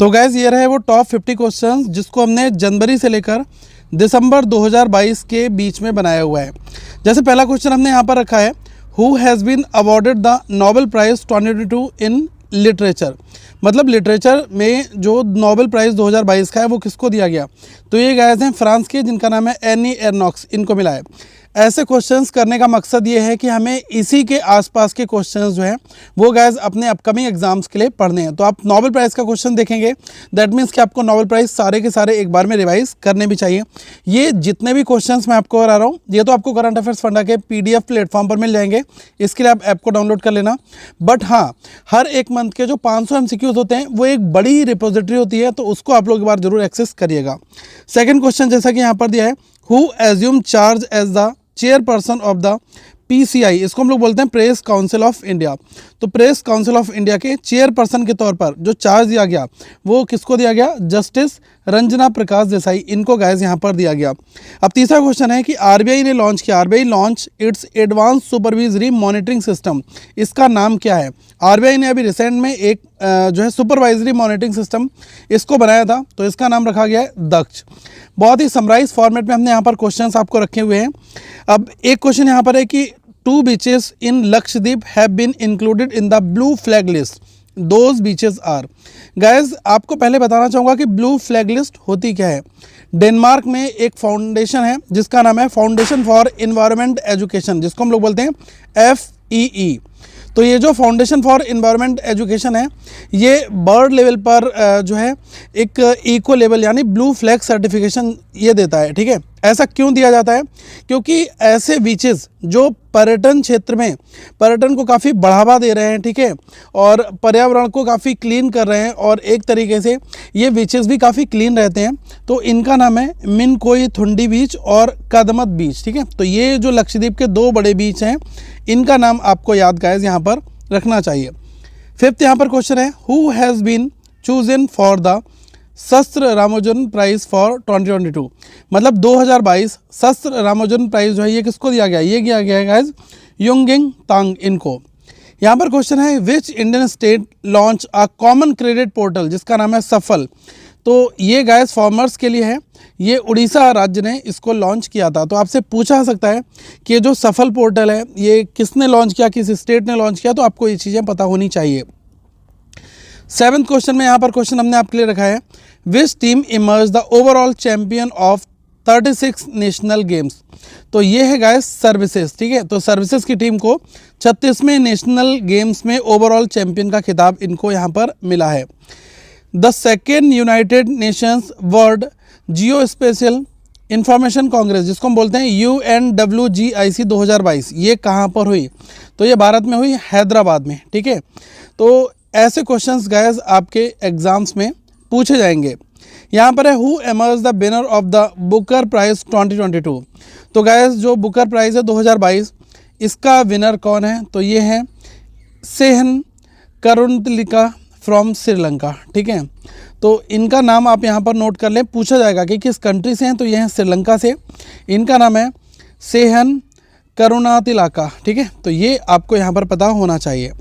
तो गैस ये रहे वो टॉप 50 क्वेश्चंस जिसको हमने जनवरी से लेकर दिसंबर 2022 के बीच में बनाया हुआ है। जैसे पहला क्वेश्चन हमने यहाँ पर रखा है, who has been awarded the Nobel prize 2022 in literature. मतलब लिटरेचर में जो नोबेल प्राइज़ 2022 का है वो किसको दिया गया। तो ये गाइस हैं फ्रांस के, जिनका नाम है एनी एर्नॉक्स, इनको मिला है। ऐसे क्वेश्चंस करने का मकसद ये है कि हमें इसी के आसपास के क्वेश्चंस जो हैं वो गाइस अपने अपकमिंग एग्जाम्स के लिए पढ़ने हैं। तो आप नोबेल प्राइज़ का क्वेश्चन देखेंगे, दैट मीन्स कि आपको नोबेल प्राइज़ सारे के सारे एक बार में रिवाइज करने भी चाहिए। ये जितने भी क्वेश्चंस मैं आपको करा रहा हूँ ये तो आपको करंट अफेयर्स फंडा के PDF प्लेटफॉर्म पर मिल जाएंगे, इसके लिए आप ऐप को डाउनलोड कर लेना। बट हाँ, हर एक मंथ के जो 500 MCQs होते हैं वो एक बड़ी रिपोजिटरी होती है, तो उसको आप लोग एक बार जरूर एक्सेस करिएगा। सेकेंड क्वेश्चन जैसा कि यहाँ पर दिया है, who assume charge as the chairperson of the PCI, इसको हम लोग बोलते हैं प्रेस काउंसिल ऑफ इंडिया। तो प्रेस काउंसिल ऑफ इंडिया के चेयरपर्सन के तौर पर जो चार्ज दिया गया वो किसको दिया गया, जस्टिस रंजना प्रकाश देसाई, इनको गाइस यहाँ पर दिया गया। अब तीसरा क्वेश्चन है कि RBI ने लॉन्च किया, RBI launch its advance supervisory monitoring system, इसका नाम क्या है। RBI ने अभी रिसेंट में एक जो है सुपरवाइजरी मॉनिटरिंग सिस्टम इसको बनाया था, तो इसका नाम रखा गया है दक्ष। बहुत ही समराइज फॉर्मेट में हमने यहाँ पर क्वेश्चंस आपको रखे हुए हैं। अब एक क्वेश्चन यहाँ पर है कि 2 beaches in Lakshadweep have been included in the blue flag list, those beaches are. Guys आपको पहले बताना चाहूँगा कि ब्लू फ्लैग लिस्ट होती क्या है। डेनमार्क में एक फाउंडेशन है जिसका नाम है फाउंडेशन फॉर एनवायरनमेंट एजुकेशन, जिसको हम लोग बोलते हैं FEE। तो ये जो फाउंडेशन फॉर एनवायरनमेंट एजुकेशन है ये वर्ल्ड लेवल पर जो है एक इको लेवल यानी ब्लू फ्लैग सर्टिफिकेशन ये देता है। ठीक है, ऐसा क्यों दिया जाता है, क्योंकि ऐसे बीचेस जो पर्यटन क्षेत्र में पर्यटन को काफ़ी बढ़ावा दे रहे हैं, ठीक है, और पर्यावरण को काफ़ी क्लीन कर रहे हैं, और एक तरीके से ये बीचेस भी काफ़ी क्लीन रहते हैं, तो इनका नाम है मिनकोई थुंडी बीच और कदमत बीच। ठीक है, तो ये जो लक्षद्वीप के 2 बड़े बीच हैं इनका नाम आपको याद गाइस यहाँ पर रखना चाहिए। फिफ्थ यहाँ पर क्वेश्चन है, who has been chosen for the SASTRA Ramanujan prize for 2022। मतलब 2022 शस्त्र रामानुजन प्राइज़ जो है ये किसको दिया गया, ये दिया गया है गाइज युंगिंग तांग इनको। यहाँ पर क्वेश्चन है, which Indian state launch a common credit portal, जिसका नाम है सफल। तो ये गाइज फार्मर्स के लिए है, ये उड़ीसा राज्य ने इसको लॉन्च किया था। तो आपसे पूछा सकता है कि ये जो सफल पोर्टल है ये किसने लॉन्च किया, किस स्टेट ने लॉन्च किया, तो आपको ये चीज़ें पता होनी चाहिए। 7th क्वेश्चन में यहाँ पर क्वेश्चन हमने आपके लिए रखा है, which team emerge the overall champion of 36 national games. तो ये है गाइस सर्विसेज। ठीक है, तो सर्विसेज की टीम को 36वें नेशनल गेम्स में ओवरऑल चैंपियन का खिताब इनको यहाँ पर मिला है। The second United Nations world Jio special information Congress, जिसको हम बोलते हैं UNWGIC 2022, ये कहाँ पर हुई, तो ये भारत में हुई, हैदराबाद में। ठीक है, तो ऐसे क्वेश्चंस गाइस आपके एग्जाम्स में पूछे जाएंगे। यहाँ पर है, who emerge the winner of the Booker prize 2022। तो गाइस जो बुकर प्राइज़ है 2022 इसका विनर कौन है, तो ये है सेहन करुणतिलका फ्रॉम श्रीलंका। ठीक है, तो इनका नाम आप यहाँ पर नोट कर लें, पूछा जाएगा कि किस कंट्री से हैं, तो ये हैं श्रीलंका से, इनका नाम है सेहन करुणातिलका। ठीक है, तो ये आपको यहाँ पर पता होना चाहिए।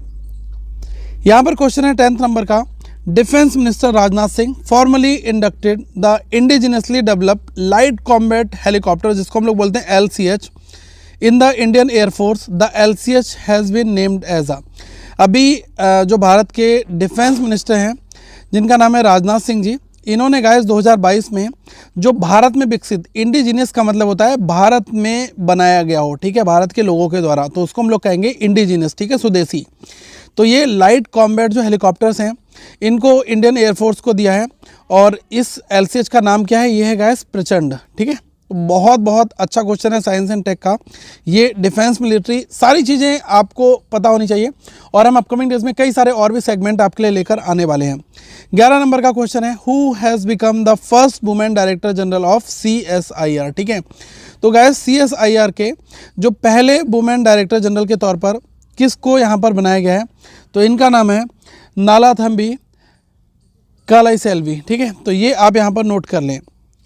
यहाँ पर क्वेश्चन है 10th नंबर का, defence minister Rajnath Singh formally inducted the indigenously developed light combat helicopter, जिसको हम लोग बोलते हैं LCH, in the Indian air force. The LCH has been named as a. अभी जो भारत के डिफेंस मिनिस्टर हैं जिनका नाम है राजनाथ सिंह जी, इन्होंने गाइस 2022 में जो भारत में विकसित, इंडिजिनियस का मतलब होता है भारत में बनाया गया हो, ठीक है, भारत के लोगों के द्वारा, तो उसको हम लोग कहेंगे इंडिजिनियस। ठीक है, स्वदेशी। तो ये लाइट कॉम्बैट जो हेलीकॉप्टर्स हैं इनको इंडियन एयरफोर्स को दिया है, और इस LCH का नाम क्या है, ये है गाइस प्रचंड। ठीक है, बहुत बहुत अच्छा क्वेश्चन है साइंस एंड टेक का। ये डिफेंस, मिलिट्री, सारी चीज़ें आपको पता होनी चाहिए, और हम अपकमिंग डेज में कई सारे और भी सेगमेंट आपके लिए लेकर आने वाले हैं। 11 नंबर का क्वेश्चन है, who has become the first women director general of CSIR। ठीक है, तो गाइस CSIR के जो पहले वुमेन डायरेक्टर जनरल के तौर पर किसको यहाँ पर बनाया गया है, तो इनका नाम है नालाथम्बी कालाइसेल्वी। ठीक है, तो ये आप यहाँ पर नोट कर लें।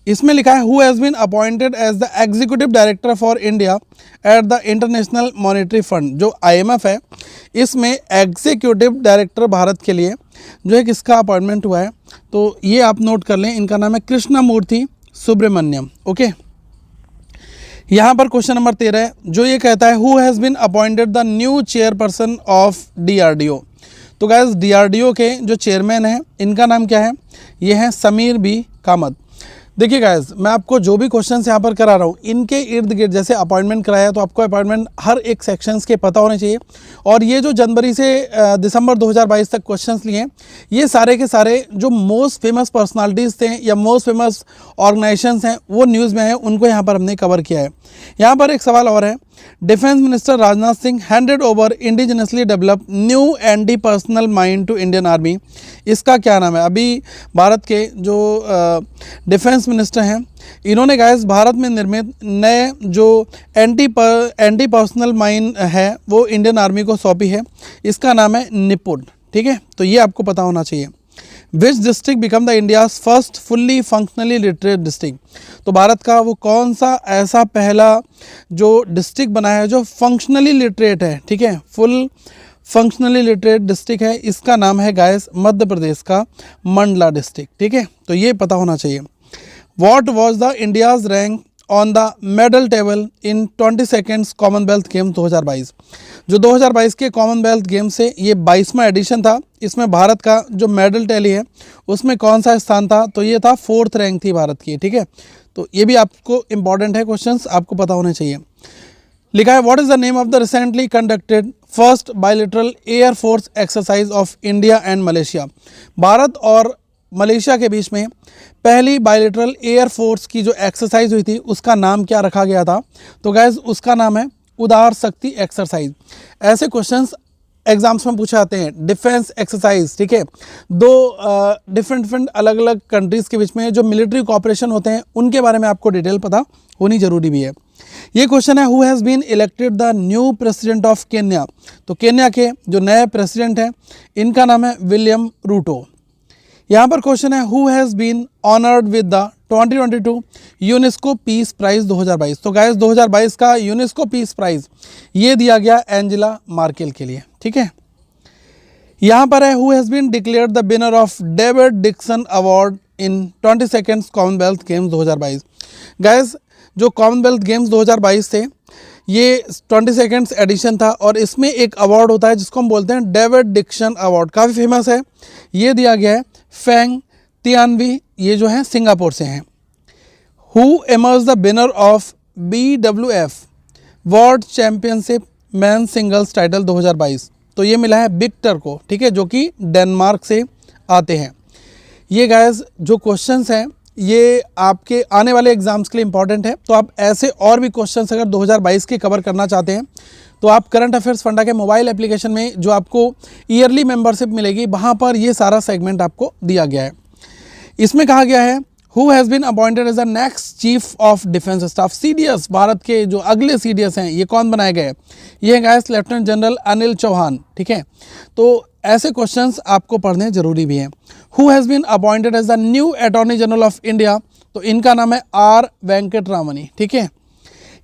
इसमें लिखा है who has been appointed as the executive director for India at the international monetary fund. जो IMF है इसमें एग्जीक्यूटिव डायरेक्टर भारत के लिए जो है किसका अपॉइंटमेंट हुआ है, तो ये आप नोट कर लें, इनका नाम है कृष्णमूर्ति सुब्रमण्यम। ओके, यहाँ पर क्वेश्चन नंबर 13 है जो ये कहता है who has been appointed the new chairperson of DRDO। तो गाइस DRDO के जो चेयरमैन हैं इनका नाम क्या है, ये है समीर बी कामत। देखिए गाइस, मैं आपको जो भी क्वेश्चंस यहाँ पर करा रहा हूँ इनके इर्द गिर्द जैसे अपॉइंटमेंट कराया है तो आपको अपॉइंटमेंट हर एक सेक्शंस के पता होने चाहिए। और ये जो जनवरी से दिसंबर 2022 तक क्वेश्चंस लिए ये सारे के सारे जो मोस्ट फेमस पर्सनालिटीज़ थे या मोस्ट फेमस ऑर्गेनाइजेशंस हैं वो न्यूज़ में हैं, उनको यहाँ पर हमने कवर किया है। यहाँ पर एक सवाल और है, defence minister Rajnath Singh handed over indigenously develop new anti personnel mine to Indian army. इसका क्या नाम है? अभी भारत के जो डिफेंस मिनिस्टर हैं इन्होंने गाइस भारत में निर्मित नए जो एंटी पर्सनल माइन है वो इंडियन आर्मी को सौंपी है। इसका नाम है निपुण। ठीक है, तो ये आपको पता होना चाहिए। Which district become the India's first fully functionally literate district. तो भारत का वो कौन सा ऐसा पहला जो डिस्ट्रिक्ट बना है जो फंक्शनली लिटरेट है, ठीक है, फुल फंक्शनली लिटरेट डिस्ट्रिक्ट है, इसका नाम है गाइस मध्य प्रदेश का मंडला डिस्ट्रिक्ट। ठीक है, तो ये पता होना चाहिए। What was the India's rank on the medal table in 22nd Commonwealth games 2022। जो 2022 के कॉमनवेल्थ गेम्स से ये 22वां एडिशन था, इसमें भारत का जो मेडल टैली है उसमें कौन सा स्थान था, तो ये था 4th रैंक थी भारत की। ठीक है, तो ये भी आपको इंपॉर्टेंट है, क्वेश्चंस आपको पता होने चाहिए। लिखा है what is the name of the recently conducted first bilateral air force exercise of India and Malaysia. Bharat और मलेशिया के बीच में पहली बायलैटरल एयर फोर्स की जो एक्सरसाइज हुई थी उसका नाम क्या रखा गया था, तो गाइज उसका नाम है उदार शक्ति एक्सरसाइज। ऐसे क्वेश्चंस एग्जाम्स में पूछे जाते हैं। डिफेंस एक्सरसाइज, ठीक है, दो डिफरेंट अलग अलग कंट्रीज़ के बीच में जो मिलिट्री कोऑपरेशन होते हैं उनके बारे में आपको डिटेल पता होनी जरूरी भी है। ये क्वेश्चन है who has been elected the new president of Kenya. तो केन्या के जो नए प्रेसिडेंट हैं इनका नाम है विलियम रूटो। यहाँ पर क्वेश्चन है who has been honoured with the 2022 UNESCO peace prize 2022। तो गाइस 2022 का यूनेस्को पीस प्राइज़ ये दिया गया एंजेला मार्केल के लिए। ठीक है, यहाँ पर है who has been declared the winner of David Dixon award in 22nd Commonwealth games 2022। Guys जो कॉमनवेल्थ गेम्स 2022 थे ये 22nd एडिशन था और इसमें एक अवार्ड होता है जिसको हम बोलते हैं डेविड डिक्सन अवार्ड, काफ़ी फेमस है। ये दिया गया है फेंग तियानवी, ये जो है सिंगापुर से हैं। Who emerge the winner of BWF world championship man singles title 2022। तो ये मिला है विक्टर को, ठीक है, जो कि डेनमार्क से आते हैं। ये गाइस जो क्वेश्चंस हैं ये आपके आने वाले एग्जाम्स के लिए इंपॉर्टेंट है। तो आप ऐसे और भी क्वेश्चंस अगर 2022 के कवर करना चाहते हैं तो आप करंट अफेयर्स फंडा के मोबाइल एप्लीकेशन में जो आपको ईयरली मेंबरशिप मिलेगी वहाँ पर ये सारा सेगमेंट आपको दिया गया है। इसमें कहा गया है who has been appointed as the next chief of defence staff CDS। Bharat के जो अगले CDS हैं ये कौन बनाए गए? ये है guys lieutenant general Anil Chauhan. ठीक है, तो ऐसे क्वेश्चंस आपको पढ़ने जरूरी भी हैं। Who has been appointed as the new attorney general of India. तो इनका नाम है R वेंकटरामनी। ठीक है,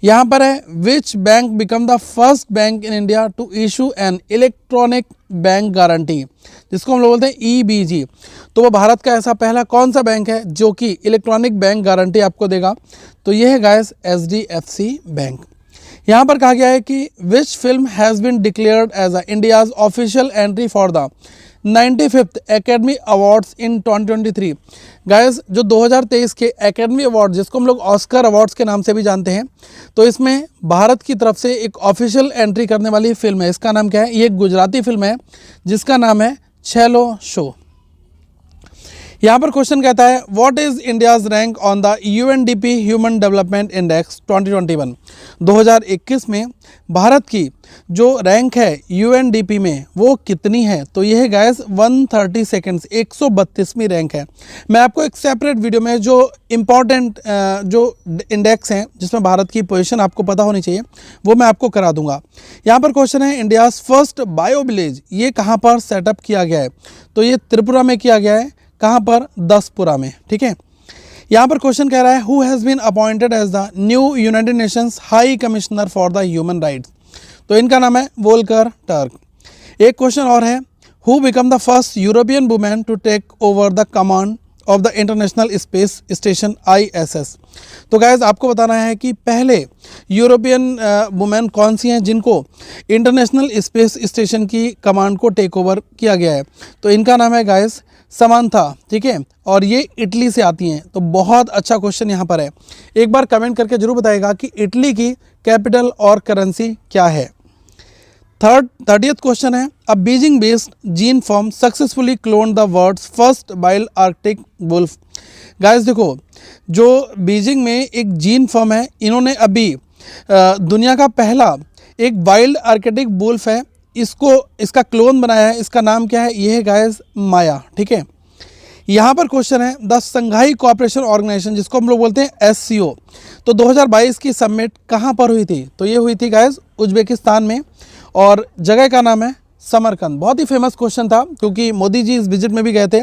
यहाँ पर है which bank become the first bank in India to issue an electronic bank guarantee, जिसको हम लोग बोलते हैं EBG। तो वो भारत का ऐसा पहला कौन सा बैंक है जो कि इलेक्ट्रॉनिक बैंक गारंटी आपको देगा? तो ये है गाइस HDFC बैंक। यहाँ पर कहा गया है कि which film has been declared as a India's official entry for the 95th academy awards in 2023। Guys जो 2023 के एकेडमी अवार्ड जिसको हम लोग ऑस्कर अवार्ड्स के नाम से भी जानते हैं, तो इसमें भारत की तरफ से एक ऑफिशियल एंट्री करने वाली फिल्म है। इसका नाम क्या है? ये एक गुजराती फिल्म है जिसका नाम है छेलो शो। यहाँ पर क्वेश्चन कहता है what is India's rank on the UNDP human development index 2021। 2021 में भारत की जो रैंक है UNDP में वो कितनी है? तो ये है गाइस 132nd 132वीं रैंक है। मैं आपको एक सेपरेट वीडियो में जो इम्पॉर्टेंट जो इंडेक्स हैं जिसमें भारत की पोजीशन आपको पता होनी चाहिए वो मैं आपको करा दूंगा। यहाँ पर क्वेश्चन है इंडियाज फर्स्ट बायो विलेज ये कहाँ पर सेटअप किया गया है? तो ये त्रिपुरा में किया गया है। कहाँ पर? दसपुरा में। ठीक है, यहाँ पर क्वेश्चन कह रहा है who has been appointed as the new United Nations high commissioner for the human rights, तो इनका नाम है वोल्कर टर्क। एक क्वेश्चन और है who become the first European women to take over the command of the international space station ISS। तो guys आपको बताना है कि पहले यूरोपियन वुमेन कौन सी हैं जिनको इंटरनेशनल स्पेस स्टेशन की कमांड को टेक ओवर किया गया है, तो इनका नाम है गाइज समांथा, ठीक है, और ये इटली से आती हैं। तो बहुत अच्छा क्वेश्चन यहाँ पर है, एक बार कमेंट करके जरूर बताइएगा कि इटली की कैपिटल और करेंसी क्या है। 30th क्वेश्चन है a Beijing based gene firm successfully clone the world's first wild arctic wolf. Guys देखो, जो बीजिंग में एक जीन फॉर्म है, इन्होंने अभी दुनिया का पहला एक वाइल्ड आर्कटिक वुल्फ है, इसका क्लोन बनाया है। इसका नाम क्या है? ये है गाइस माया, ठीक है। यहाँ पर क्वेश्चन है द संघाई कोऑपरेशन ऑर्गेनाइजेशन, जिसको हम लोग बोलते हैं SCO, तो 2022 की समिट कहाँ पर हुई थी? तो ये हुई थी गाइस उज्बेकिस्तान में, और जगह का नाम है समरकंद। बहुत ही फेमस क्वेश्चन था क्योंकि मोदी जी इस विजिट में भी गए थे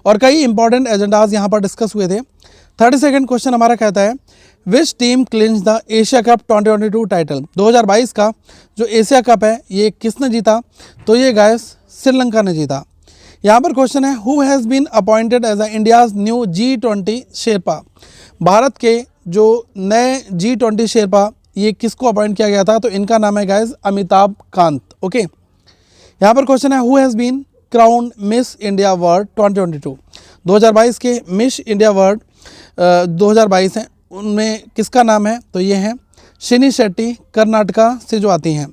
और कई इंपॉर्टेंट एजेंडाज यहाँ पर डिस्कस हुए थे। 32nd क्वेश्चन हमारा कहता है which team clinch the Asia cup 2022 title. 2022 का जो एशिया कप है ये किसने जीता? तो ये गाइस श्रीलंका ने जीता। यहाँ पर क्वेश्चन है who has been appointed as India's new G20 sherpa. Bharat के जो नए G20 शेरपा ये किसको अपॉइंट किया गया था? तो इनका नाम है गाइस अमिताभ कांत, ओके। यहाँ पर क्वेश्चन है who has been crown Miss India World 2022। 2022 के मिस इंडिया वर्ल्ड 2022 हैं, उनमें किसका नाम है? तो ये हैं शिनी शेट्टी, कर्नाटका से जो आती हैं।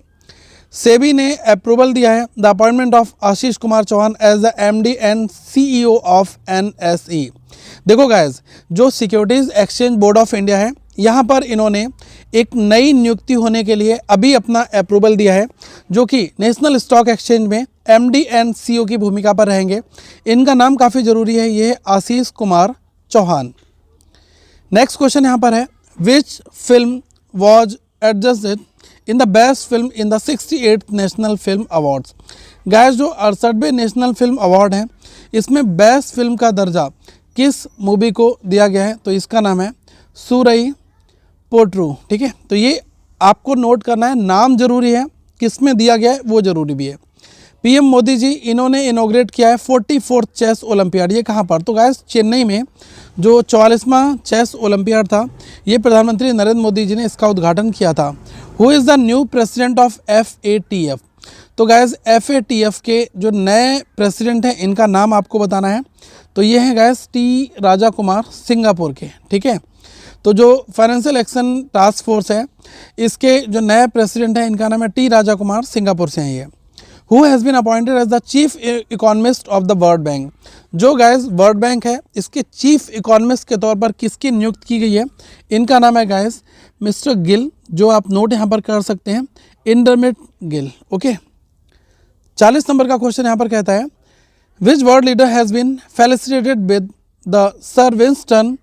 सेबी ने अप्रूवल दिया है the appointment of Ashish Kumar Chauhan as the MD and CEO of NSE। देखो गाइज, जो securities exchange board of India है, यहाँ पर इन्होंने एक नई नियुक्ति होने के लिए अभी अपना अप्रूवल दिया है, जो कि नेशनल स्टॉक एक्सचेंज में MD एंड CEO की भूमिका पर रहेंगे। इनका नाम काफ़ी ज़रूरी है, ये है आशीष कुमार चौहान। नेक्स्ट क्वेश्चन यहाँ पर है which film was adjusted in the best film in the 68th national film awards. Guys, जो 68वें नेशनल फिल्म अवार्ड हैं, इसमें बेस्ट फिल्म का दर्जा किस मूवी को दिया गया है? तो इसका नाम है सूरई पोट्रू, ठीक है। तो ये आपको नोट करना है, नाम जरूरी है, किस में दिया गया है वो जरूरी भी है। PM मोदी जी इन्होंने इनोग्रेट किया है 44th चेस ओलंपियाड। ये कहाँ पर? तो गाइस चेन्नई में जो 44वां चेस ओलंपियाड था, ये प्रधानमंत्री नरेंद्र मोदी जी ने इसका उद्घाटन किया था। Who is the new president of FATF। तो गाइस FATF के जो नए प्रेसिडेंट हैं, इनका नाम आपको बताना है। तो ये हैं guys T Raja Kumar, Singapore के, ठीक है। तो जो फाइनेंशियल एक्शन टास्क फोर्स है, इसके जो नए प्रेसिडेंट हैं, इनका नाम है T राजा कुमार, सिंगापुर से हैं ये। Who has been appointed as the chief economist of the world bank. जो गाइस वर्ल्ड बैंक है, इसके चीफ इकोनॉमिस्ट के तौर पर किसकी नियुक्त की गई है? इनका नाम है गाइस मिस्टर गिल, जो आप नोट यहाँ पर कर सकते हैं, इंडरमिट गिल, ओके। 40 नंबर का क्वेश्चन यहाँ पर कहता है which world leader has been felicitated with the sir Winston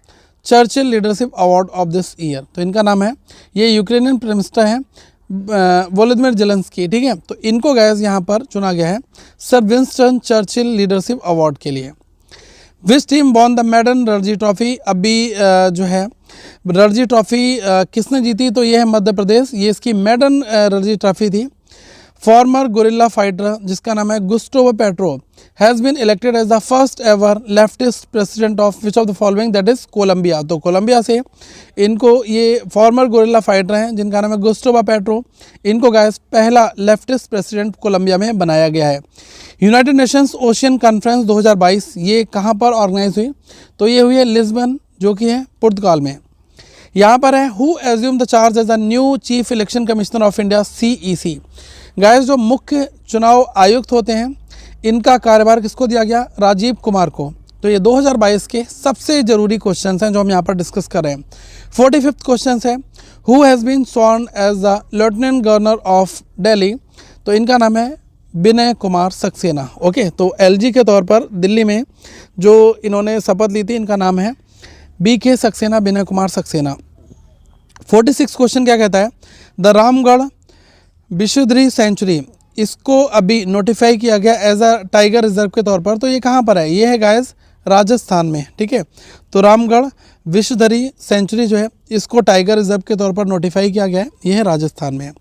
Churchill leadership award of this year. तो इनका नाम है, ये यूक्रेनियन प्राइम मिनिस्टर हैं वोलोदिमिर जेलेंस्की, ठीक है। तो इनको गाइस यहाँ पर चुना गया है sir Winston Churchill leadership award के लिए। Which team won the मैडन Ranji trophy. अभी जो है रणजी ट्रॉफी किसने जीती? तो ये है मध्य प्रदेश, ये इसकी मैडन रणजी ट्रॉफी थी। फॉर्मर गोरिल्ला फाइटर जिसका नाम है Gustavo Petro has been elected as the first ever leftist president of which of the following, that is Colombia. तो कोलंबिया से इनको, ये फॉर्मर गोरिल्ला फाइटर हैं जिनका नाम है गुस्टावो पेट्रो, इनको गाइस पहला लेफ्टिस्ट प्रेसिडेंट कोलंबिया में बनाया गया है। यूनाइटेड नेशंस ओशियन कॉन्फ्रेंस 2022 ये कहाँ पर ऑर्गेनाइज हुई? तो ये हुई है लिस्बन, जो कि है पुर्तगाल में। यहाँ पर है who assume the charge as the new chief election commissioner of India CEC। Guys, जो मुख्य चुनाव आयुक्त होते हैं, इनका कार्यभार किसको दिया गया? राजीव कुमार को। तो ये 2022 के सबसे ज़रूरी क्वेश्चंस हैं जो हम यहाँ पर डिस्कस कर रहे हैं। 45th क्वेश्चन है who has been sworn as the lieutenant governor of Delhi. तो इनका नाम है विनय कुमार सक्सेना, ओके। तो LG के तौर पर दिल्ली में जो इन्होंने शपथ ली थी, इनका नाम है BK सक्सेना, विनय कुमार सक्सेना। 46 क्वेश्चन क्या कहता है? द रामगढ़ विशुद्री सेंचुरी, इसको अभी नोटिफाई किया गया एज अ टाइगर रिजर्व के तौर पर। तो ये कहाँ पर है? ये है गाइस राजस्थान में, ठीक है। तो रामगढ़ विश्वधरी सेंचुरी जो है इसको टाइगर रिजर्व के तौर पर नोटिफाई किया गया है, यह है राजस्थान में।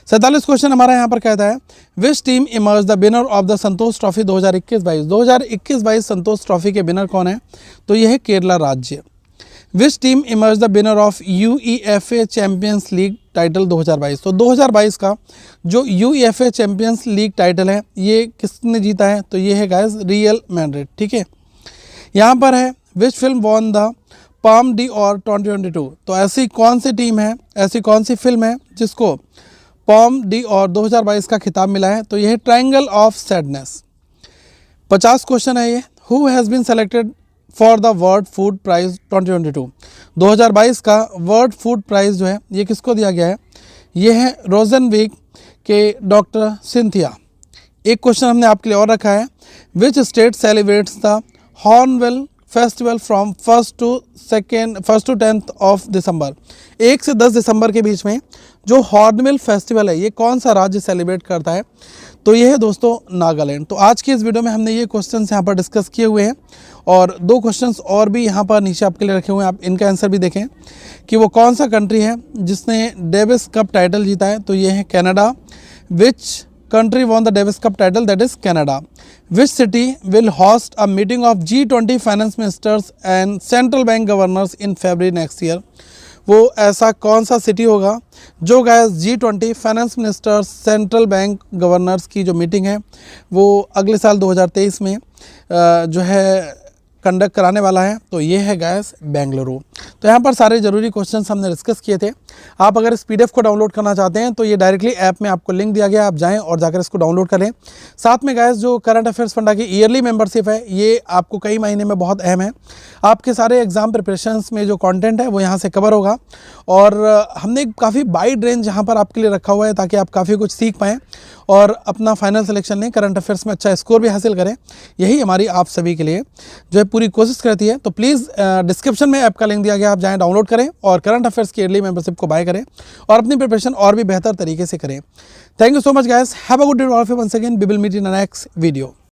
47 क्वेश्चन हमारा यहाँ पर कहता है which team emerge the winner of the Santosh trophy 2021-22। 2021-22 Santosh trophy के विनर कौन है? तो यह है केरला राज्य। Which team emerge the winner of UEFA champions league title 2022। तो 2022 का जो UEFA चैंपियंस लीग टाइटल है ये किसने जीता है? तो ये है गाइस रियल मैड्रिड, ठीक है। यहाँ पर है which film won the palm D और 2022। तो ऐसी कौन सी टीम है, ऐसी कौन सी फिल्म है जिसको पाम डी और 2022 का खिताब मिला है? तो यह है ट्रायंगल ऑफ सैडनेस। 50 क्वेश्चन है ये। Who has been selected for the world food prize 2022। 2022 का वर्ल्ड फूड प्राइज जो है ये किसको दिया गया है? ये है रोजनविक के डॉक्टर सिंथिया। एक क्वेश्चन हमने आपके लिए और रखा है which state celebrates the hornbill festival from 1 to 10 of December. 1 से 10 दिसंबर के बीच में जो हॉर्नबिल फेस्टिवल है ये कौन सा राज्य सेलिब्रेट करता है? तो ये है दोस्तों नागालैंड। तो आज की इस वीडियो में हमने ये क्वेश्चंस यहाँ पर डिस्कस किए हुए हैं और 2 क्वेश्चंस और भी यहाँ पर नीचे आपके लिए रखे हुए हैं, आप इनका आंसर भी देखें कि वो कौन सा कंट्री है जिसने डेविस कप टाइटल जीता है? तो ये है Canada. Which country won the Davis Cup title? That is Canada. Which city will host a meeting of G20 finance ministers and central bank governors in February next year? वो ऐसा कौन सा city होगा जो guys G20 finance ministers central bank governors की जो meeting है वो अगले साल 2023 में जो है कंडक्ट कराने वाला है? तो ये है गाइस बेंगलुरु। तो यहाँ पर सारे ज़रूरी क्वेश्चंस हमने डिस्कस किए थे। आप अगर इस PDF को डाउनलोड करना चाहते हैं तो ये डायरेक्टली ऐप में आपको लिंक दिया गया, आप जाएं और जाकर इसको डाउनलोड करें। साथ में गाइस जो करंट अफेयर्स फंडा की ईयरली मेंबरशिप है ये आपको कई महीने में बहुत अहम है। आपके सारे एग्जाम प्रिपरेशंस में जो कंटेंट है वो यहाँ से कवर होगा और हमने काफ़ी वाइड रेंज यहाँ पर आपके लिए रखा हुआ है ताकि आप काफ़ी कुछ सीख पाएँ और अपना फाइनल सिलेक्शन लें, करंट अफेयर्स में अच्छा स्कोर भी हासिल करें। यही हमारी आप सभी के लिए जो है पूरी कोशिश करती है। तो प्लीज़ डिस्क्रिप्शन में ऐप का लिंक दिया गया, आप जाएँ डाउनलोड करें और करंट अफेयर्स की ईयरली मेंबरशिप को बाय करें और अपनी प्रिपरेशन और भी बेहतर तरीके से करें। Thank you so much guys, have a good day all of you. Once again we will meet in the next video.